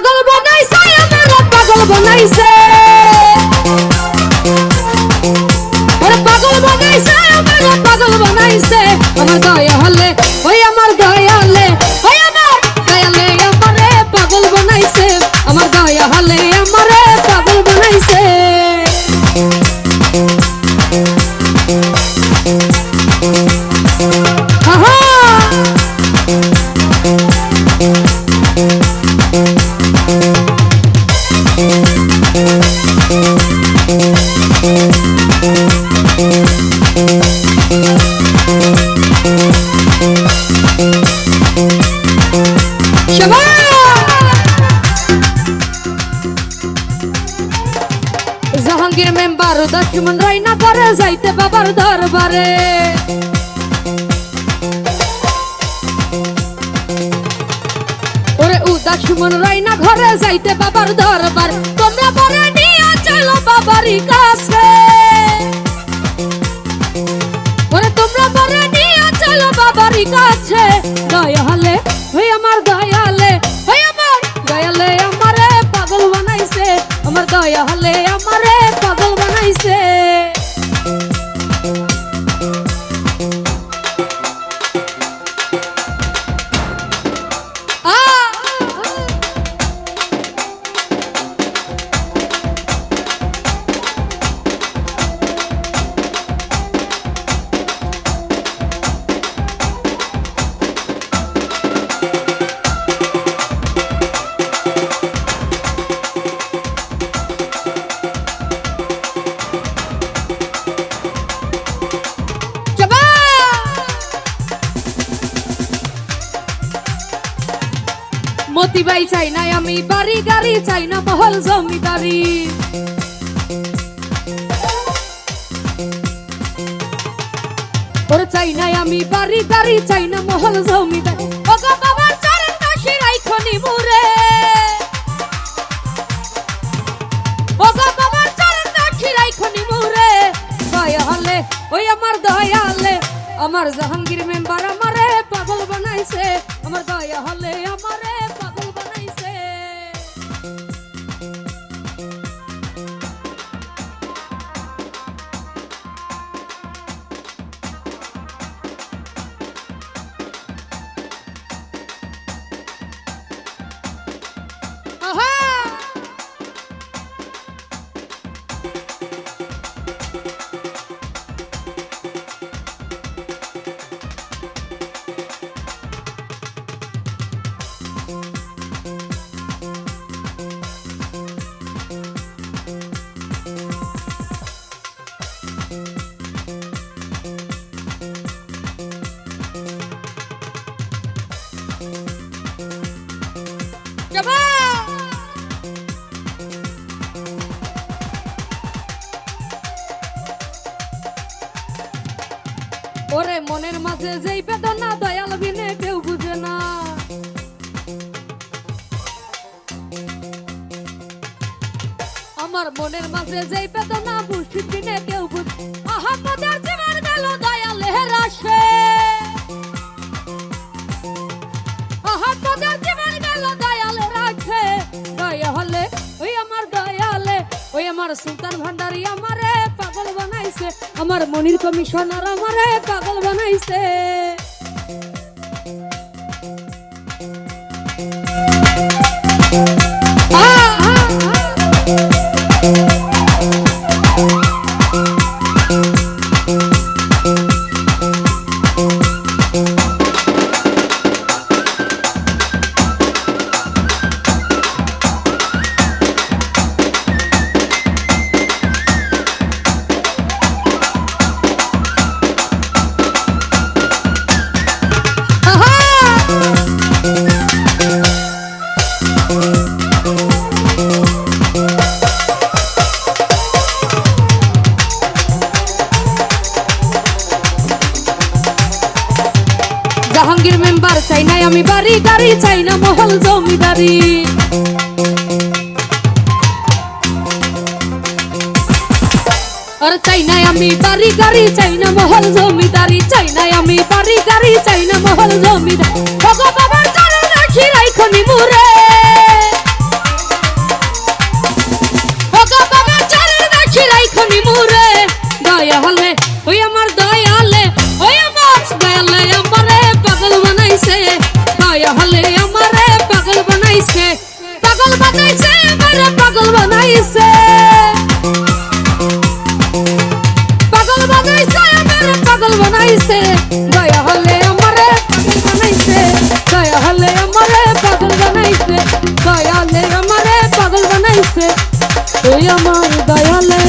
পাগল বানাইছে আমার পাগল বানাইছে ওরে পাগল বানাইছে আমার পাগল বানাইছে আমার দয়া হলে ওই আমার দয়ালে ওই আমার দয়ালে আমারে পাগল বানাইছে আমার দয়া হলে আমারে পাগল বানাইছে আহা জাহাঙ্গীর মেম্বার দুশমন রাইনা করে যাইতে বাবার দরবারে ওরে দুশমন রাইনা ঘরে যাইতে বাবার দরবার তোমরা পরে নিয়ে চলো বাবারই কাছে ওরে তোমরা পরে নিয়ে চলো বাবারই কাছে দয়া হলে ওই আমার দয়ালে ওই আমার দয়ালে আমারে পাগল বানাইছে আমার দয়া হলে আমারে পাগল বানাইছে মতি ভাই চাই না আমি বাড়ি গাড়ি চাই না মহল জমিদারি ওর চাই না আমি বাড়ি গাড়ি চাই না মহল জমিদারি ওগো বাবার চরণ দাসী রাইখনি মুরে ওগো বাবার চরণ দাসী রাইখনি মুরে দয়া হলে ওই আমার দয়ালে আমার জাহাঙ্গীর মেম্বার আমারে পাগল বানাইছে আমার দয়া হলে আমারে পাগল বানাইছে ওরে মনের মাঝে যেই বেদনা দয়াল বিনে কেউ বুঝে না আমার মনের মাঝে যেই বেদনা বুঝি বিনে কেউ বুঝে আহমদের জীবন গেল দয়ালের আসে আহমদের জীবন গেল দয়ালের আসে দয়া হলে ওই আমার দয়ালে ওই আমার সুলতান ভান্ডারী আমারে পাগল বানাইছে আমার মনির কমিশনার আমারে পাগল বানাইছে জাহাঙ্গীর মেম্বার চাই না আমি বাড়ি গাড়ি চাই না মহল জমিদারি আর চাই না আমি বাড়ি গাড়ি চাই না মহল জমিদারি চাই না আমি বাড়ি গাড়ি চাই না মহল জমিদারি ওগো বাবার চরণ রাখি রাইখনি মুরে বানাইছে, পাগল বানাইছে, আমারে পাগল বানাইছে, পাগল বানাইছে, আমারে পাগল বানাইছে, দয়া হলে আমারে পাগল বানাইছে, দয়া হলে আমারে পাগল বানাইছে, দয়া হলে আমারে পাগল বানাইছে, তুই আমার দয়ালে